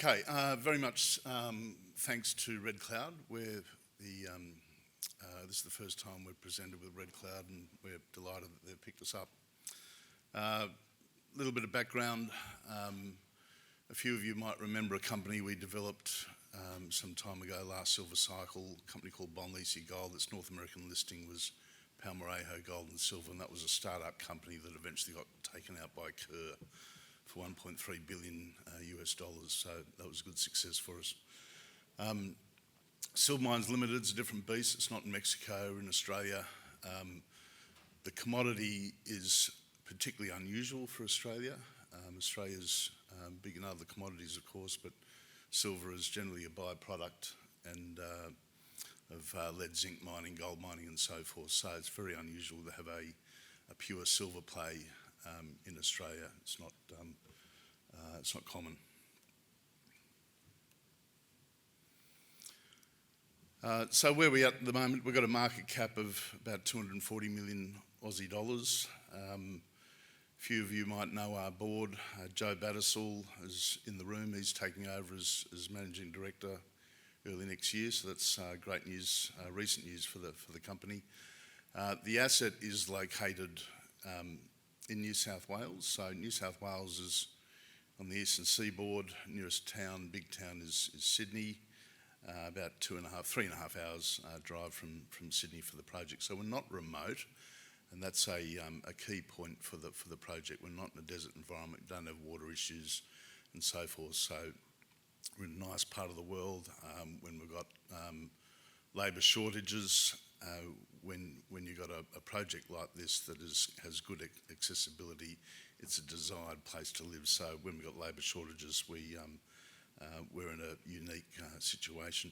Okay, very much thanks to Red Cloud. This is the first time we've presented with Red Cloud, and we're delighted that they've picked us up. A little bit of background. A few of you might remember a company we developed some time ago, last silver cycle, a company called Bonlisi Gold. Its North American listing was Palmarejo Gold and Silver, and that was a startup company that eventually got taken out by Kerr for $1.3 billion US dollars, so that was a good success for us. Silver Mines Limited is a different beast. It's not in Mexico or in Australia. The commodity is particularly unusual for Australia. Australia's big in other commodities, of course, but silver is generally a byproduct and of lead, zinc mining, gold mining, and so forth. So it's very unusual to have a pure silver play in Australia. It's not common. So where are we at the moment? We've got a market cap of about 240 million Aussie dollars. A few of you might know our board. Joe Battersall is in the room. He's taking over as Managing Director early next year, so that's great news, recent news for the company. The asset is located in New South Wales. So New South Wales is on the eastern seaboard. Nearest town, big town, is Sydney. About 3.5 hours drive from Sydney for the project. So we're not remote, and that's a key point for the project. We're not in a desert environment, don't have water issues and so forth. So we're in a nice part of the world when we've got labour shortages. When you've got a project like this that has good accessibility, it's a desired place to live. So when we've got labour shortages, we're in a unique situation.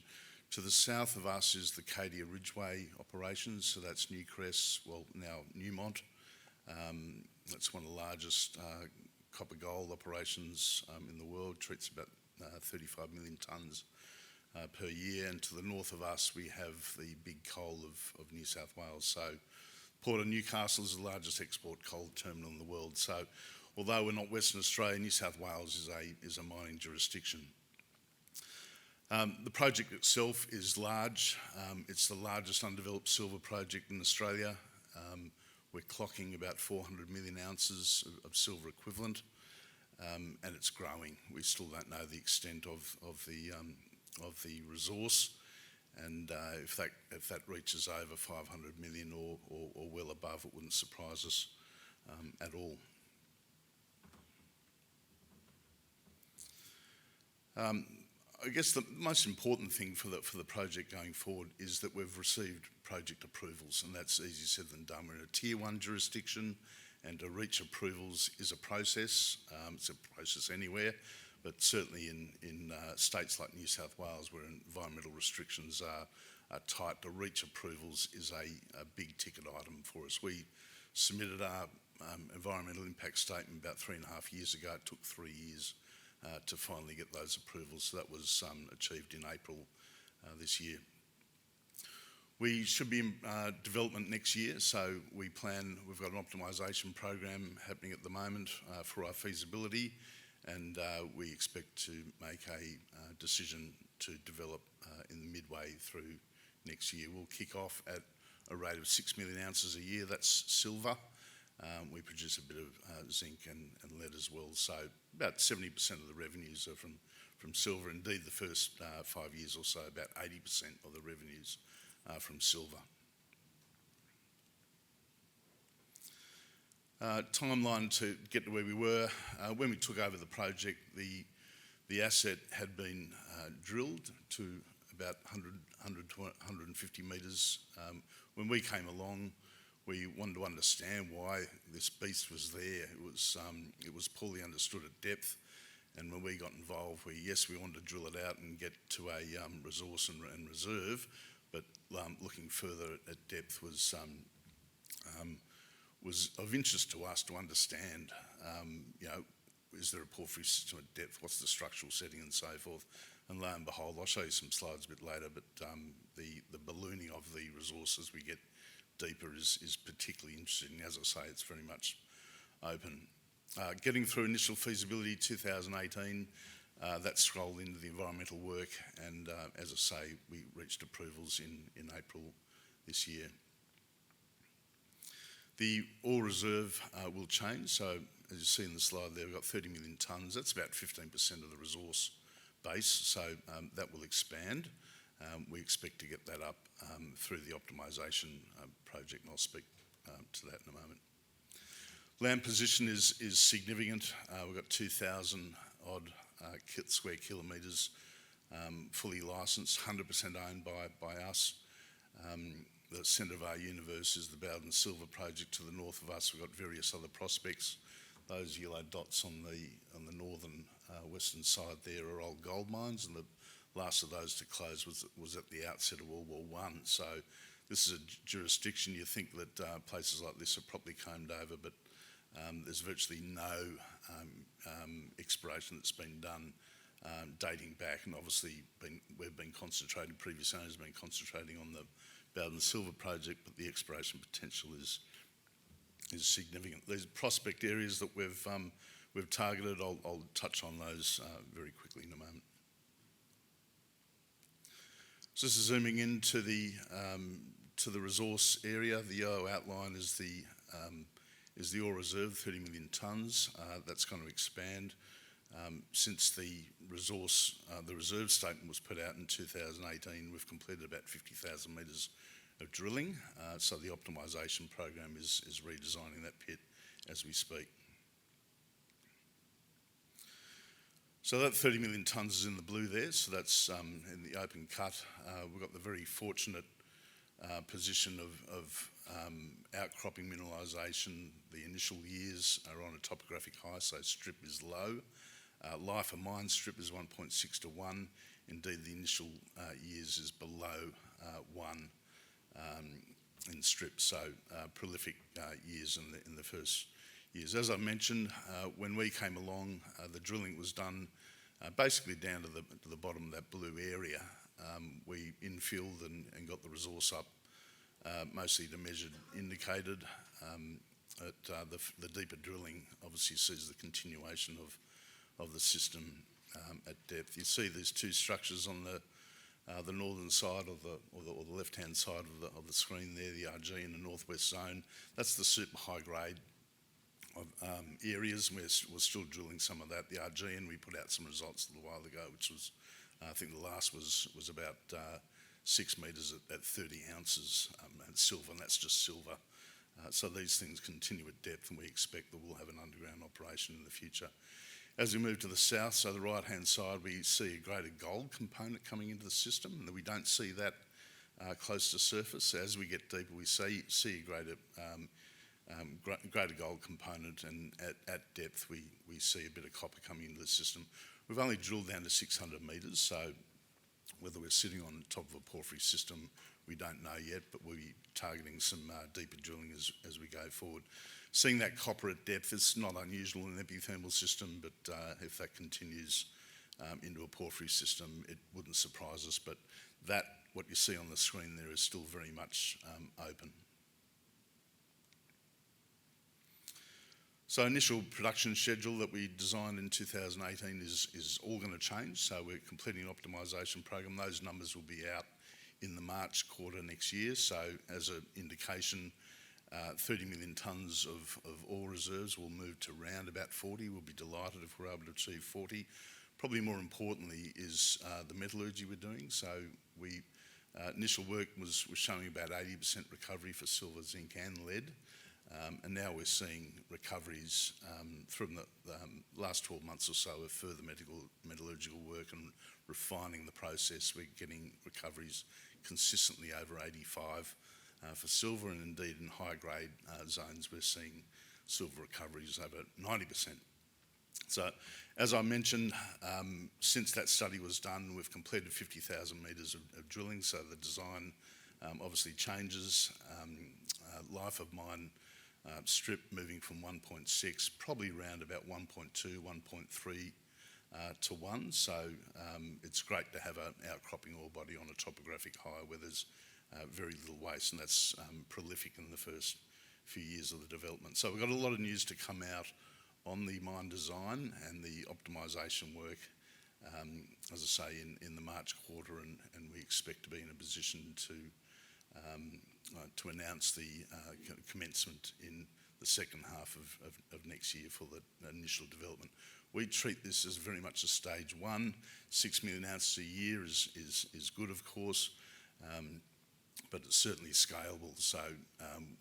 To the south of us is the Cadia Ridgeway operations, so that's Newcrest, well now Newmont. That's one of the largest copper gold operations in the world, treats about 35 million tonnes per year. And to the north of us we have the big coal of New South Wales. So Port of Newcastle is the largest export coal terminal in the world. So although we're not Western Australia, New South Wales is a mining jurisdiction. The project itself is large. It's the largest undeveloped silver project in Australia. We're clocking about 400 million ounces of silver equivalent, and it's growing. We still don't know the extent of the resource, and if that reaches over 500 million or well above, it wouldn't surprise us at all. I guess the most important thing for the project going forward is that we've received project approvals, and that's easier said than done. We're in a Tier 1 jurisdiction, and to reach approvals is a process. It's a process anywhere, but certainly in states like New South Wales, where environmental restrictions are tight, to reach approvals is a big ticket item for us. We submitted our environmental impact statement about 3.5 years ago. It took 3 years to finally get those approvals. So that was achieved in April this year. We should be in development next year, so we've got an optimisation program happening at the moment for our feasibility, and we expect to make a decision to develop in the midway through next year. We'll kick off at a rate of 6 million ounces a year. That's silver. We produce a bit of zinc and lead as well. So about 70% of the revenues are from silver. Indeed, the first 5 years or so, about 80% of the revenues are from silver. Timeline to get to where we were. When we took over the project, the asset had been drilled to about 100 to 150 metres. When we came along, we wanted to understand why this beast was there. It was poorly understood at depth, and when we got involved, we wanted to drill it out and get to a resource and reserve, but looking further at depth was of interest to us to understand, is there a porphyry system at depth? What's the structural setting and so forth? And lo and behold, I'll show you some slides a bit later, but the ballooning of the resource as we get deeper is particularly interesting. As I say, it's very much open. Getting through initial feasibility 2018, That scrolled into the environmental work, and as I say, we reached approvals in April this year. The ore reserve will change, so as you see in the slide there, we've got 30 million tonnes. That's about 15% of the resource base, so that will expand. We expect to get that up through the optimisation project, and I'll speak to that in a moment. Land position is significant. We've got 2,000 odd square kilometres fully licensed, 100% owned by us. The centre of our universe is the Bowden Silver Project. To the north of us, we've got various other prospects. Those yellow dots on the northern western side there are old gold mines, and the last of those to close was at the outset of World War I. So this is a jurisdiction, you think that places like this are properly combed over, but there's virtually no exploration that's been done dating back, and obviously we've been concentrating, previous owners have been concentrating on the Bowden Silver Project, but the exploration potential is significant. These prospect areas that we've targeted, I'll touch on those very quickly in a moment. So this is zooming into the resource area. The yellow outline is the ore reserve, 30 million tonnes. That's going to expand. Since the reserve statement was put out in 2018, we've completed about 50,000 metres of drilling. So the optimisation program is redesigning that pit as we speak. So that 30 million tonnes is in the blue there, so that's in the open cut. We've got the very fortunate position of outcropping mineralisation. The initial years are on a topographic high, so strip is low. Life of mine strip is 1.6 to 1. Indeed, the initial years is below 1 in strip, so prolific years in the first years. As I mentioned, when we came along, the drilling was done basically down to the bottom of that blue area. We infilled and got the resource up, mostly to measured indicated. The deeper drilling obviously sees the continuation of the system at depth. You see there's two structures on the northern side or the left-hand side of the screen there, the RG in the northwest zone. That's the super high grade areas. We're still drilling some of that, the RG, and we put out some results a little while ago, which was, I think the last was about 6 metres at 30 ounces and silver, and that's just silver. So these things continue at depth, and we expect that we'll have an underground operation in the future. As we move to the south, so the right-hand side, we see a greater gold component coming into the system, and we don't see that close to surface. As we get deeper, we see a greater gold component, and at depth, we see a bit of copper coming into the system. We've only drilled down to 600 metres, so whether we're sitting on top of a porphyry system, we don't know yet, but we'll be targeting some deeper drilling as we go forward. Seeing that copper at depth is not unusual in an epithermal system, but if that continues into a porphyry system, it wouldn't surprise us. But what you see on the screen there is still very much open. So initial production schedule that we designed in 2018 is all going to change. So we're completing an optimisation program. Those numbers will be out in the March quarter next year. So as an indication, 30 million tonnes of ore reserves will move to around about 40. We'll be delighted if we're able to achieve 40. Probably more importantly is the metallurgy we're doing. So initial work was showing about 80% recovery for silver, zinc and lead. And now we're seeing recoveries from the last 12 months or so of further metallurgical work and refining the process. We're getting recoveries consistently over 85 for silver, and indeed in high grade zones we're seeing silver recoveries over 90%. So as I mentioned, since that study was done, we've completed 50,000 metres of drilling, so the design obviously changes. Life of mine strip moving from 1.6, probably around about 1.2, 1.3 to 1. So it's great to have an outcropping ore body on a topographic high where there's very little waste, and that's prolific in the first few years of the development. So we've got a lot of news to come out on the mine design and the optimisation work as I say, in the March quarter, and we expect to be in a position to announce the commencement in the second half of next year for the initial development. We treat this as very much a stage one. 6 million ounces a year is good, of course, but it's certainly scalable. So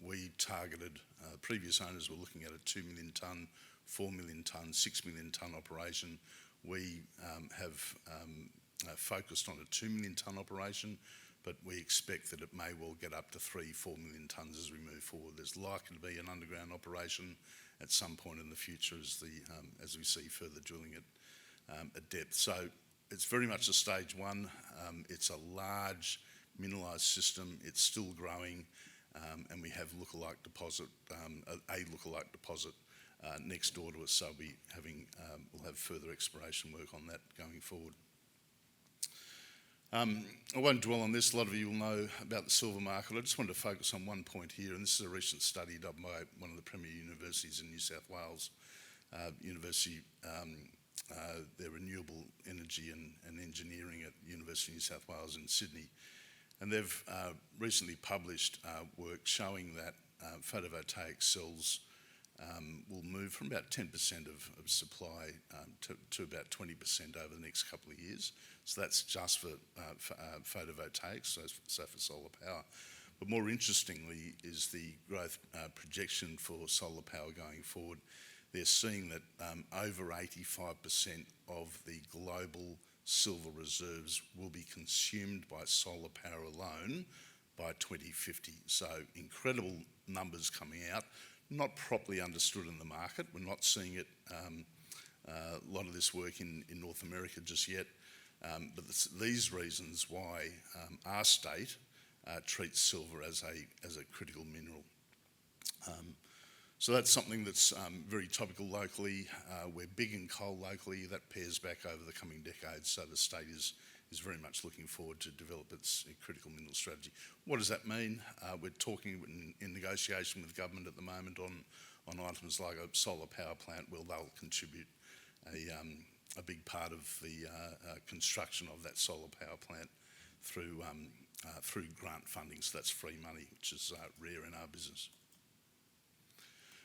we targeted, previous owners were looking at a 2 million tonne, 4 million tonne, 6 million tonne operation. We have focused on a 2 million tonne operation, but we expect that it may well get up to 3-4 million tonnes as we move forward. There's likely to be an underground operation at some point in the future as we see further drilling at depth. So it's very much a stage one. It's a large mineralised system. It's still growing, and we have lookalike deposit, a lookalike deposit next door to us. So we'll have further exploration work on that going forward. I won't dwell on this. A lot of you will know about the silver market. I just wanted to focus on one point here, and this is a recent study done by one of the premier universities in New South Wales, University, their renewable energy and engineering at University of New South Wales in Sydney. And they've recently published work showing that photovoltaic cells will move from about 10% of supply to about 20% over the next couple of years. So that's just for photovoltaics, so for solar power. But more interestingly is the growth projection for solar power going forward. They're seeing that over 85% of the global silver reserves will be consumed by solar power alone by 2050. So incredible numbers coming out, not properly understood in the market. We're not seeing it, a lot of this work in North America just yet. But these reasons why our state treats silver as a critical mineral. So that's something that's very topical locally. We're big in coal locally. That pairs back over the coming decades. So the state is very much looking forward to develop its critical mineral strategy. What does that mean? We're talking in negotiation with government at the moment on items like a solar power plant. Well, they'll contribute a big part of the construction of that solar power plant through grant funding. So that's free money, which is rare in our business.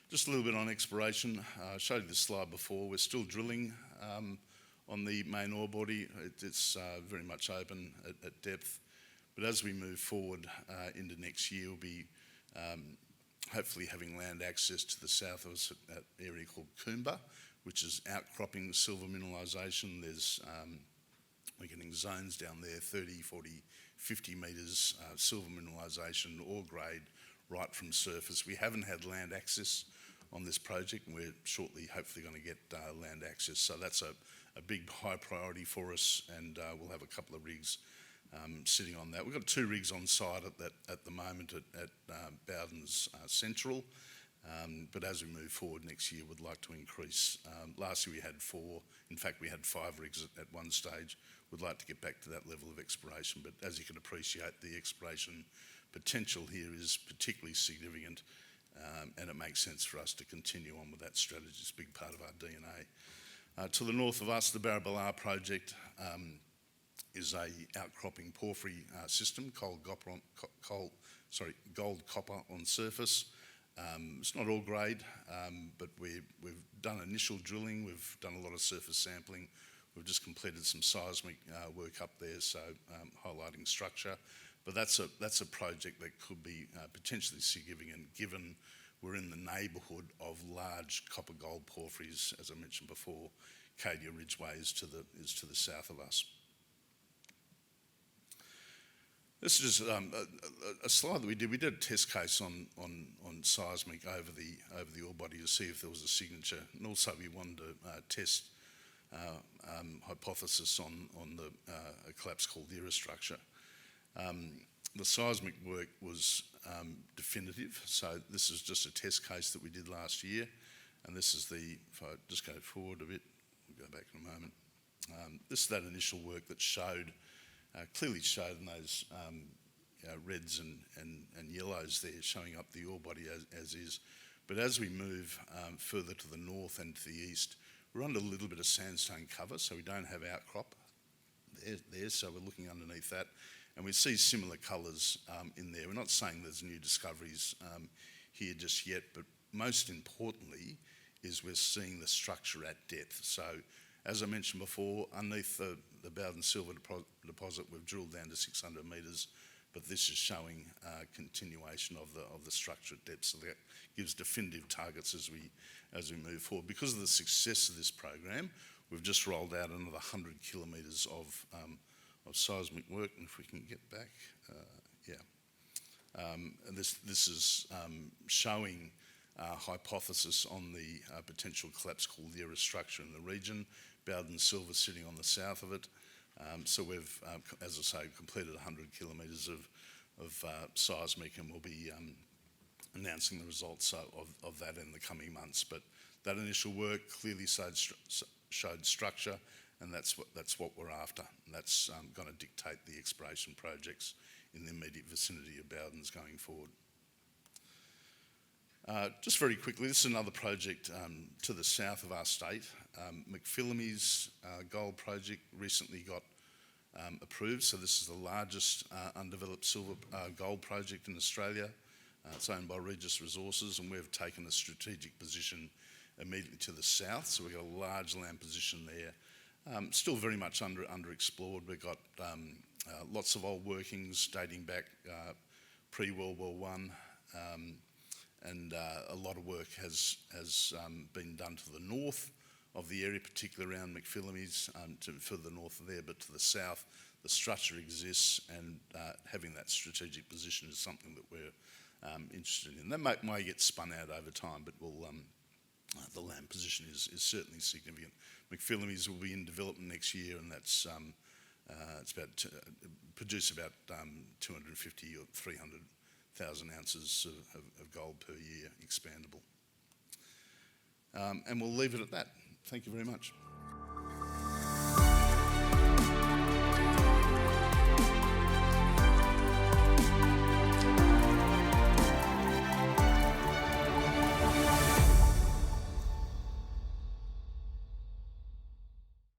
Just a little bit on exploration. I showed you this slide before. We're still drilling on the main ore body. It's very much open at depth. But as we move forward into next year, we'll be hopefully having land access to the south of us at an area called Coomba, which is outcropping silver mineralisation. We're getting zones down there, 30, 40, 50 metres silver mineralisation, ore grade, right from surface. We haven't had land access on this project, and we're shortly hopefully going to get land access. So that's a big high priority for us, and we'll have a couple of rigs sitting on that. We've got 2 rigs on site at the moment at Bowden's Central, but as we move forward next year, we'd like to increase. Last year we had 4, in fact we had 5 rigs at one stage. We'd like to get back to that level of exploration, but as you can appreciate, the exploration potential here is particularly significant, and it makes sense for us to continue on with that strategy. It's a big part of our DNA. To the north of us, the Barraballar project is a outcropping porphyry system, gold copper on surface. It's not all grade, but we've done initial drilling. We've done a lot of surface sampling. We've just completed some seismic work up there, so highlighting structure. But that's a project that could be potentially significant, given we're in the neighbourhood of large copper gold porphyries, as I mentioned before. Cadia Ridgeway is to the south of us. This is just a slide that we did. We did a test case on seismic over the ore body to see if there was a signature, and also we wanted to test hypothesis on a collapse caldera structure. The seismic work was definitive, so this is just a test case that we did last year, and this is if I just go forward a bit, we'll go back in a moment. This is that initial work that clearly showed in those reds and yellows there, showing up the ore body as is. But as we move further to the north and to the east, We're under a little bit of sandstone cover, so we don't have outcrop there, so we're looking underneath that. And we see similar colours in there. We're not saying there's new discoveries here just yet, but most importantly is we're seeing the structure at depth. So as I mentioned before, underneath the Bowden Silver deposit, we've drilled down to 600 metres, but this is showing continuation of the structure at depth, so that gives definitive targets as we move forward. Because of the success of this program, we've just rolled out another 100 kilometres of seismic work, and if we can get back, and this is showing hypothesis on the potential collapse caldera structure in the region. Bowden Silver sitting on the south of it. So we've, as I say, completed 100 kilometres of seismic, and we'll be announcing the results of that in the coming months. But that initial work clearly showed structure, and that's what we're after. And that's going to dictate the exploration projects in the immediate vicinity of Bowden's going forward. Just very quickly, this is another project to the south of our state. McPhillamys Gold Project recently got approved, so this is the largest undeveloped gold project in Australia. It's owned by Regis Resources, and we've taken a strategic position immediately to the south, so we've got a large land position there. Still very much underexplored. We've got lots of old workings dating back pre-World War One. And a lot of work has been done to the north of the area, particularly around McPhillamys, to further north of there, but to the south, the structure exists, and having that strategic position is something that we're interested in. That may get spun out over time, but the land position is certainly significant. McPhillamys will be in development next year, and that's it's about produce about 250 or 300,000 ounces of gold per year, expandable. And we'll leave it at that. Thank you very much.